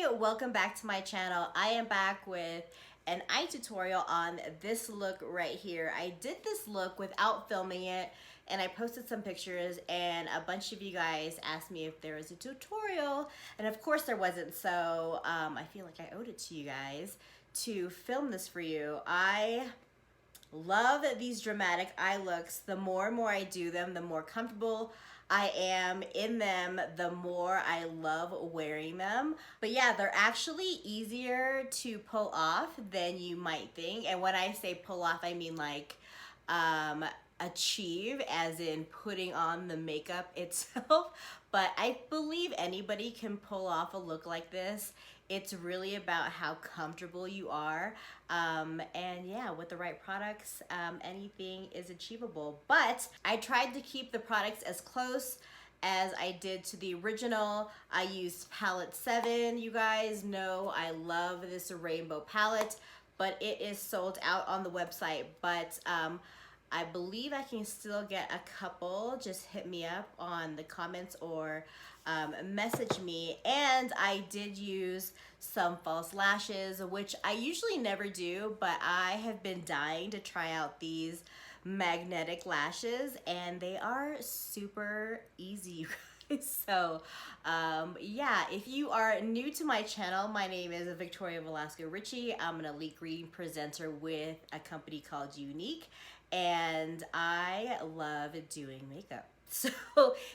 welcome back to my channel. I am back with an eye tutorial on this look right here. I did this look without filming it and I posted some pictures and a bunch of you guys asked me if there was a tutorial, and of course there wasn't, so I feel like I owed it to you guys to film this for you. I love these dramatic eye looks. The more and more I do them, the more comfortable I am in them, the more I love wearing them. But yeah, they're actually easier to pull off than you might think. And when I say pull off, I mean like achieve, as in putting on the makeup itself. But I believe anybody can pull off a look like this. It's really about how comfortable you are. And yeah, with the right products, anything is achievable. But I tried to keep the products as close as I did to the original. I used palette 7. You guys know I love this rainbow palette, but it is sold out on the website. But I believe I can still get a couple. Just hit me up on the comments or message me. And I did use some false lashes, which I usually never do, but I have been dying to try out these magnetic lashes and they are super easy, you guys. So yeah, if you are new to my channel, my name is Victoria Velasco Ritchie. I'm an elite green presenter with a company called Younique, and I love doing makeup. So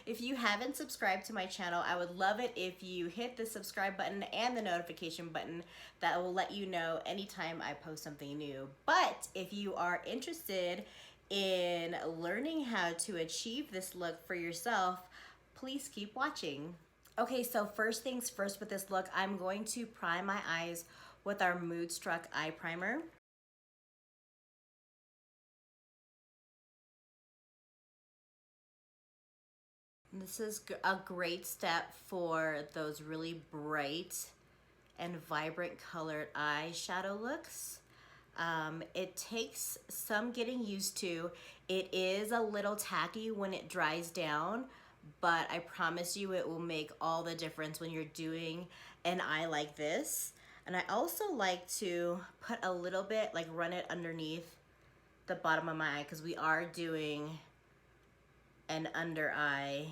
if you haven't subscribed to my channel, I would love it if you hit the subscribe button and the notification button. That will let you know anytime I post something new. But if you are interested in learning how to achieve this look for yourself, please keep watching. Okay, so first things first with this look, I'm going to prime my eyes with our Moodstruck eye primer. This is a great step for those really bright and vibrant colored eyeshadow looks. It takes some getting used to. It is a little tacky when it dries down, but I promise you it will make all the difference when you're doing an eye like this. And I also like to put a little bit, like run it underneath the bottom of my eye, because we are doing an under eye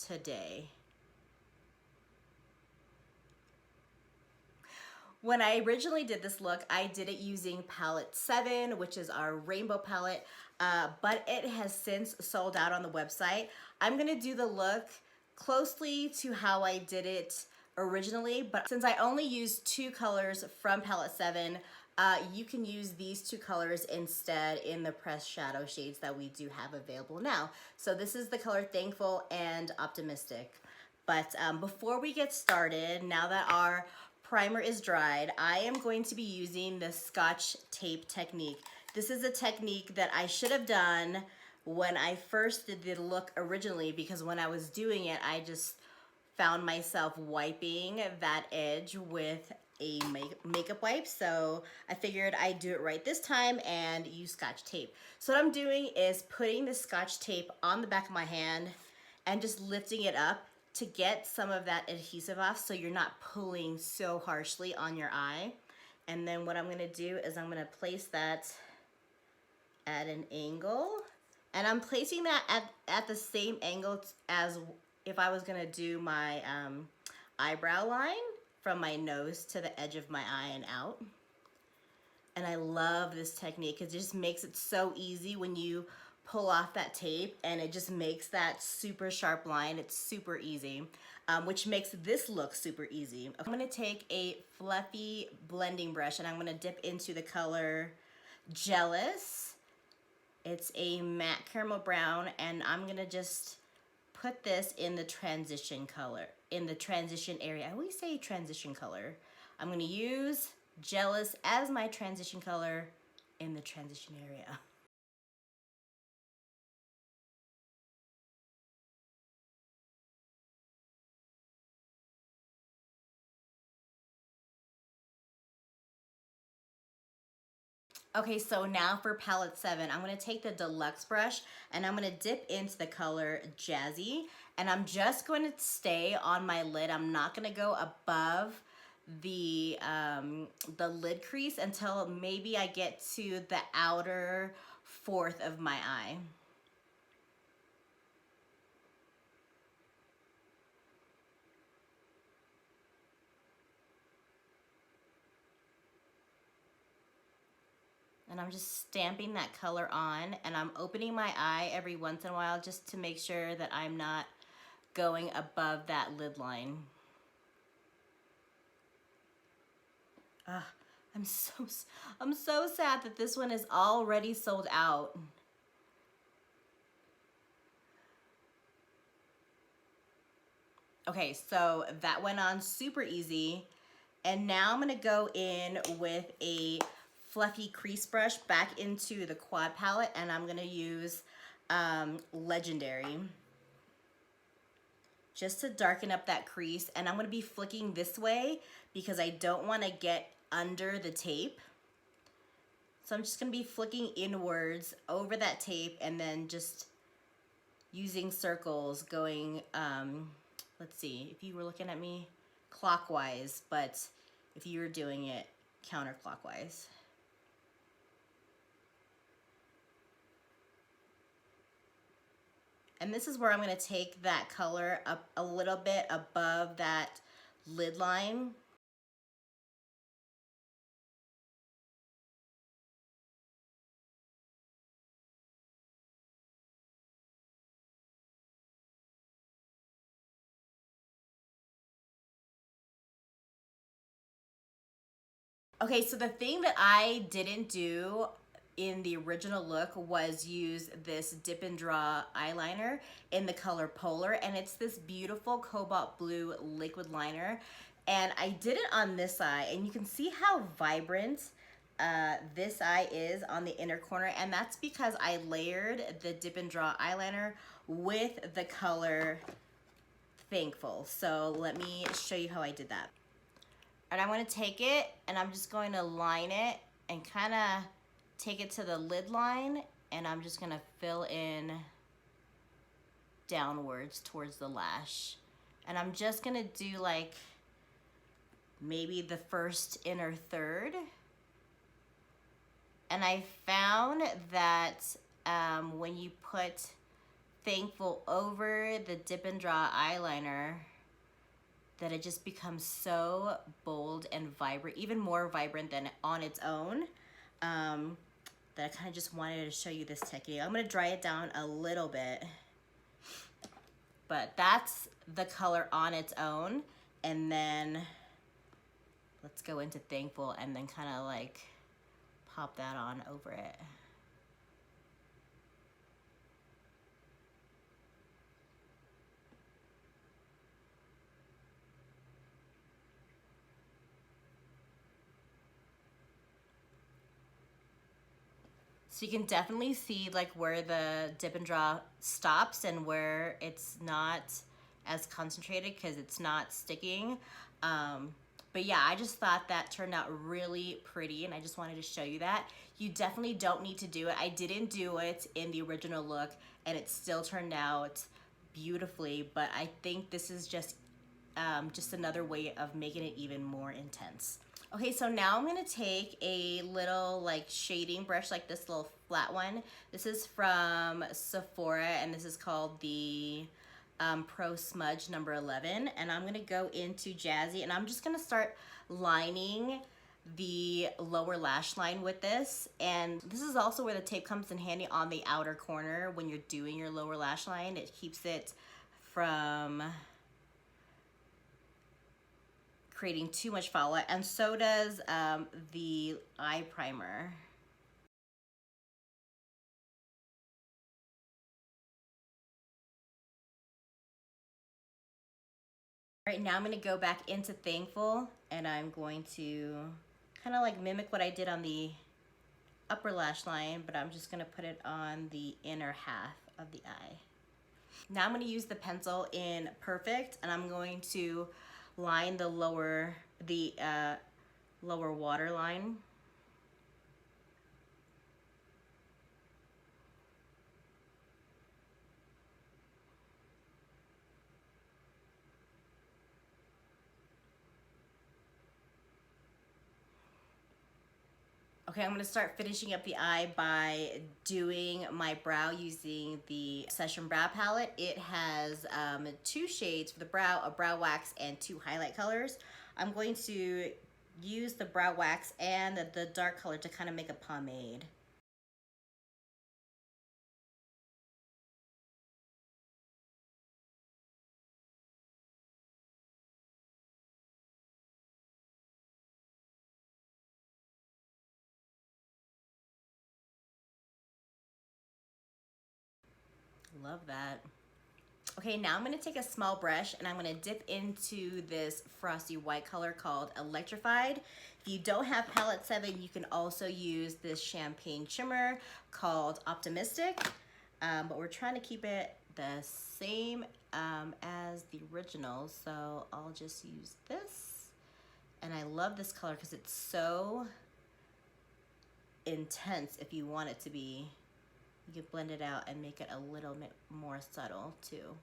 today. When I originally did this look, I did it using palette 7, which is our rainbow palette, but it has since sold out on the website. I'm gonna do the look closely to how I did it originally, but since I only used 2 colors from palette 7, you can use these 2 colors instead in the pressed shadow shades that we do have available now. So this is the color Thankful and Optimistic. But before we get started, now that our primer is dried, I am going to be using the Scotch tape technique. This is a technique that I should have done when I first did the look originally, because when I was doing it, I just found myself wiping that edge with a makeup wipe. So I figured I'd do it right this time and use Scotch tape. So what I'm doing is putting the Scotch tape on the back of my hand and just lifting it up to get some of that adhesive off so you're not pulling so harshly on your eye. And then what I'm gonna do is I'm gonna place that at an angle, and I'm placing that at the same angle as if I was gonna do my eyebrow line from my nose to the edge of my eye and out. And I love this technique. It just makes it so easy when you pull off that tape, and it just makes that super sharp line. It's super easy, which makes this look super easy. I'm gonna take a fluffy blending brush and I'm gonna dip into the color Jealous. It's a matte caramel brown, and I'm gonna just put this in the transition color, in the transition area. I always say transition color. I'm gonna use Jealous as my transition color in the transition area. Okay, so now for palette 7, I'm gonna take the deluxe brush and I'm gonna dip into the color Jazzy, and I'm just going to stay on my lid. I'm not gonna go above the lid crease until maybe I get to the outer fourth of my eye. And I'm just stamping that color on, and I'm opening my eye every once in a while just to make sure that I'm not going above that lid line. I'm so sad that this one is already sold out. Okay, so that went on super easy. And now I'm gonna go in with a fluffy crease brush back into the quad palette, and I'm gonna use Legendary just to darken up that crease. And I'm gonna be flicking this way because I don't wanna get under the tape. So I'm just gonna be flicking inwards over that tape and then just using circles going, let's see, if you were looking at me clockwise, but if you were doing it counterclockwise. And this is where I'm gonna take that color up a little bit above that lid line. Okay, so the thing that I didn't do in the original look was use this dip and draw eyeliner in the color Polar, and it's this beautiful cobalt blue liquid liner. And I did it on this eye, and you can see how vibrant this eye is on the inner corner, and that's because I layered the dip and draw eyeliner with the color Thankful. So let me show you how I did that. And I'm going to take it and I'm just going to line it and kind of take it to the lid line, and I'm just going to fill in downwards towards the lash. And I'm just going to do like maybe the first inner third. And I found that when you put Thankful over the dip and draw eyeliner, that it just becomes so bold and vibrant, even more vibrant than on its own, that I kind of just wanted to show you this technique. I'm gonna dry it down a little bit, but that's the color on its own. And then let's go into Thankful and then kind of like pop that on over it. So you can definitely see like where the dip and draw stops and where it's not as concentrated because it's not sticking. But yeah, I just thought that turned out really pretty, and I just wanted to show you that. You definitely don't need to do it. I didn't do it in the original look, and it still turned out beautifully, but I think this is just another way of making it even more intense. Okay, so now I'm gonna take a little like shading brush, like this little flat one. This is from Sephora, and this is called the Pro Smudge number 11. And I'm gonna go into Jazzy, and I'm just gonna start lining the lower lash line with this. And this is also where the tape comes in handy on the outer corner when you're doing your lower lash line. It keeps it from creating too much fallout, and so does the eye primer. Right now I'm going to go back into Thankful, and I'm going to kind of like mimic what I did on the upper lash line, but I'm just going to put it on the inner half of the eye. Now I'm going to use the pencil in Perfect, and I'm going to line the lower waterline. Okay, I'm gonna start finishing up the eye by doing my brow using the Session Brow Palette. It has 2 shades for the brow, a brow wax, and 2 highlight colors. I'm going to use the brow wax and the dark color to kind of make a pomade. Love that. Okay, now I'm gonna take a small brush and I'm gonna dip into this frosty white color called Electrified. If you don't have palette 7, you can also use this champagne shimmer called Optimistic, but we're trying to keep it the same as the original, so I'll just use this. And I love this color because it's so intense. If you want it to be, you can blend it out and make it a little bit more subtle too.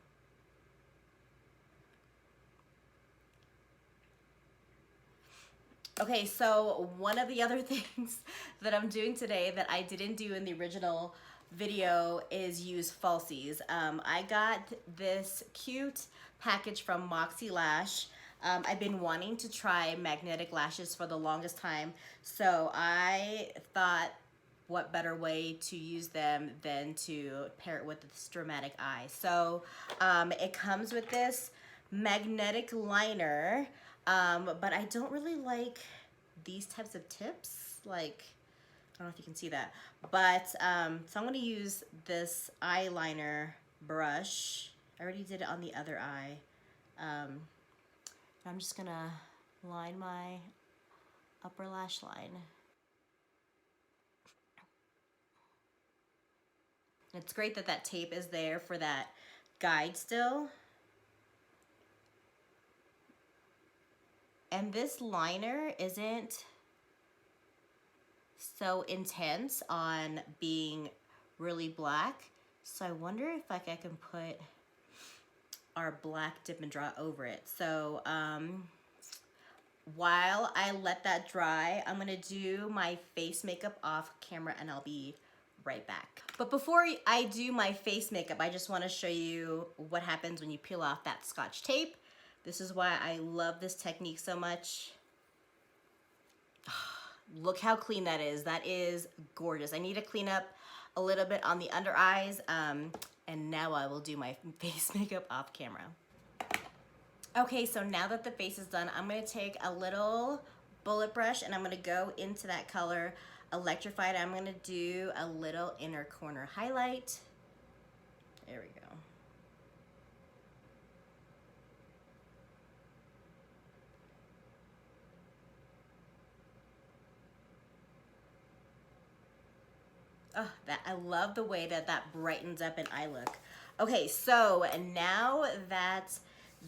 Okay, so one of the other things that I'm doing today that I didn't do in the original video is use falsies. I got this cute package from Moxie Lash. I've been wanting to try magnetic lashes for the longest time, so I thought what better way to use them than to pair it with this dramatic eye. So it comes with this magnetic liner, but I don't really like these types of tips. Like, I don't know if you can see that, but so I'm gonna use this eyeliner brush. I already did it on the other eye. I'm just gonna line my upper lash line. It's great that that tape is there for that guide still. And this liner isn't so intense on being really black. So I wonder if like I can put our black dip and draw over it. So while I let that dry, I'm gonna do my face makeup off camera and I'll be right back. But before I do my face makeup, I just wanna show you what happens when you peel off that Scotch tape. This is why I love this technique so much. Look how clean that is. That is gorgeous. I need to clean up a little bit on the under eyes, and now I will do my face makeup off camera. Okay, so now that the face is done, I'm gonna take a little bullet brush and I'm gonna go into that color Electrified. I'm gonna do a little inner corner highlight. There we go. Oh, I love the way that that brightens up an eye look. Okay, so now that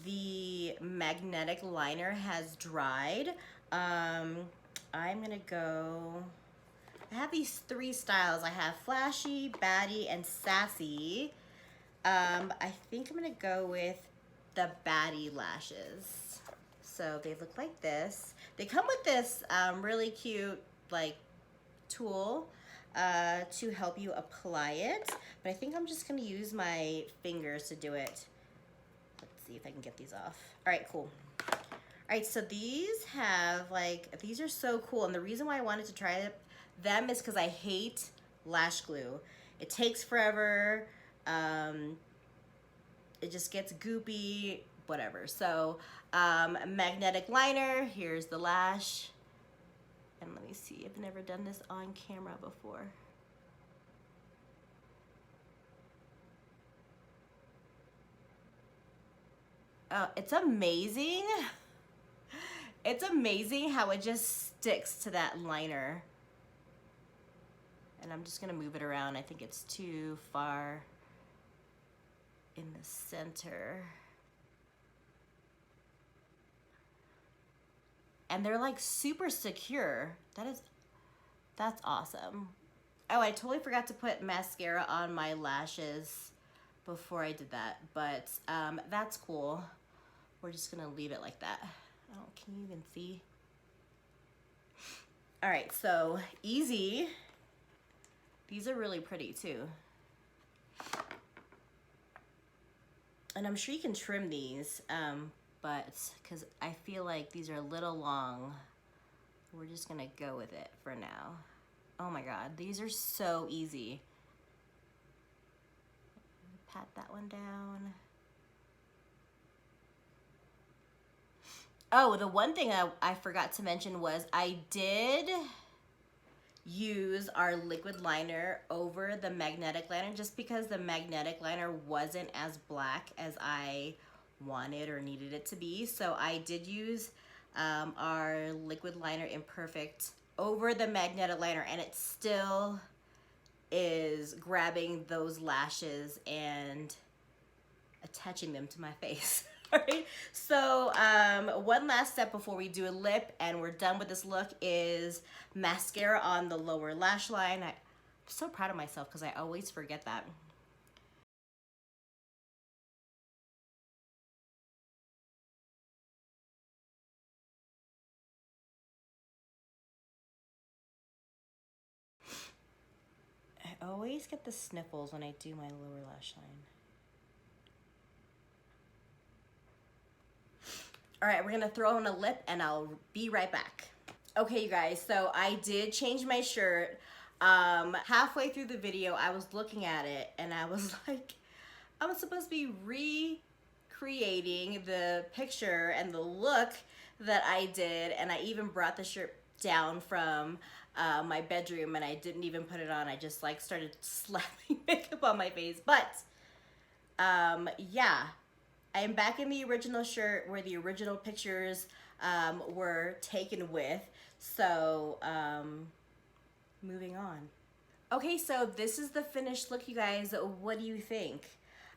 the magnetic liner has dried, I'm gonna go, I have these 3 styles. I have flashy, baddie, and sassy. I think I'm gonna go with the baddie lashes. So they look like this. They come with this really cute like tool to help you apply it, but I think I'm just gonna use my fingers to do it. Let's see if I can get these off. All right, cool. All right, so these have like, these are so cool, and the reason why I wanted to try them is because I hate lash glue. It takes forever. It just gets goopy, whatever. So magnetic liner, here's the lash. And let me see, I've never done this on camera before. Oh, it's amazing. It's amazing how it just sticks to that liner. And I'm just gonna move it around. I think it's too far in the center. And they're like super secure. That's awesome. Oh, I totally forgot to put mascara on my lashes before I did that, but that's cool. We're just gonna leave it like that. Oh, can you even see? All right, so easy. These are really pretty too. And I'm sure you can trim these, but because I feel like these are a little long, we're just gonna go with it for now. Oh my God, these are so easy. Pat that one down. Oh, the one thing I forgot to mention was I did use our liquid liner over the magnetic liner just because the magnetic liner wasn't as black as I wanted or needed it to be. So I did use our liquid liner Imperfect over the magnetic liner, and it still is grabbing those lashes and attaching them to my face. All right, so one last step before we do a lip and we're done with this look is mascara on the lower lash line. I'm so proud of myself because I always forget that. I always get the sniffles when I do my lower lash line. All right, we're gonna throw on a lip and I'll be right back. Okay, you guys, so I did change my shirt. Halfway through the video, I was looking at it and I was like, I'm supposed to be recreating the picture and the look that I did, and I even brought the shirt down from my bedroom and I didn't even put it on. I just like started slapping makeup on my face. But yeah, I am back in the original shirt where the original pictures were taken with. So moving on. Okay, so this is the finished look, you guys. What do you think?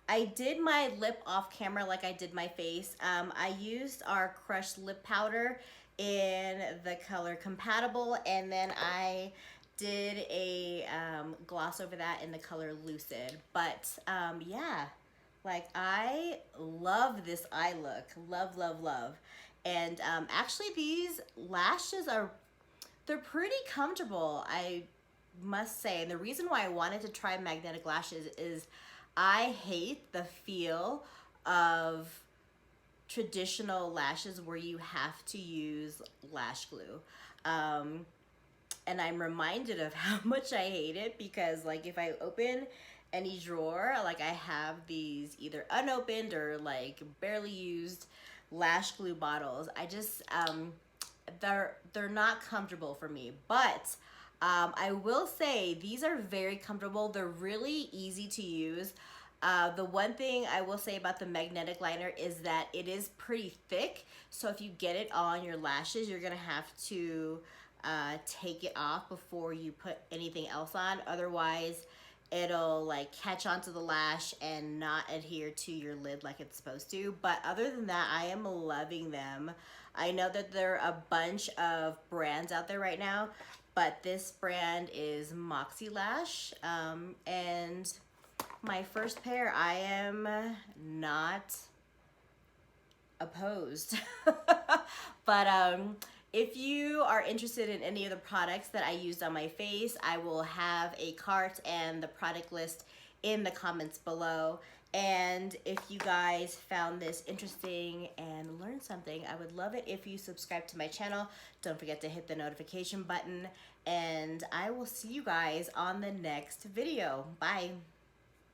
I did my lip off camera like I did my face. I used our crushed lip powder in the color Compatible, and then I did a gloss over that in the color Lucid. But yeah, like I love this eye look. Love, love, love. And actually these lashes they're pretty comfortable, I must say. And the reason why I wanted to try magnetic lashes is I hate the feel of traditional lashes where you have to use lash glue. And I'm reminded of how much I hate it because like if I open any drawer, like I have these either unopened or like barely used lash glue bottles. I just, they're not comfortable for me, but I will say these are very comfortable. They're really easy to use. The one thing I will say about the magnetic liner is that it is pretty thick. So if you get it on your lashes, you're gonna have to take it off before you put anything else on. Otherwise, it'll like catch onto the lash and not adhere to your lid like it's supposed to. But other than that, I am loving them. I know that there are a bunch of brands out there right now, but this brand is Moxie Lash. And my first pair, I am not opposed. But if you are interested in any of the products that I used on my face, I will have a cart and the product list in the comments below. And if you guys found this interesting and learned something, I would love it if you subscribe to my channel. Don't forget to hit the notification button, and I will see you guys on the next video. Bye.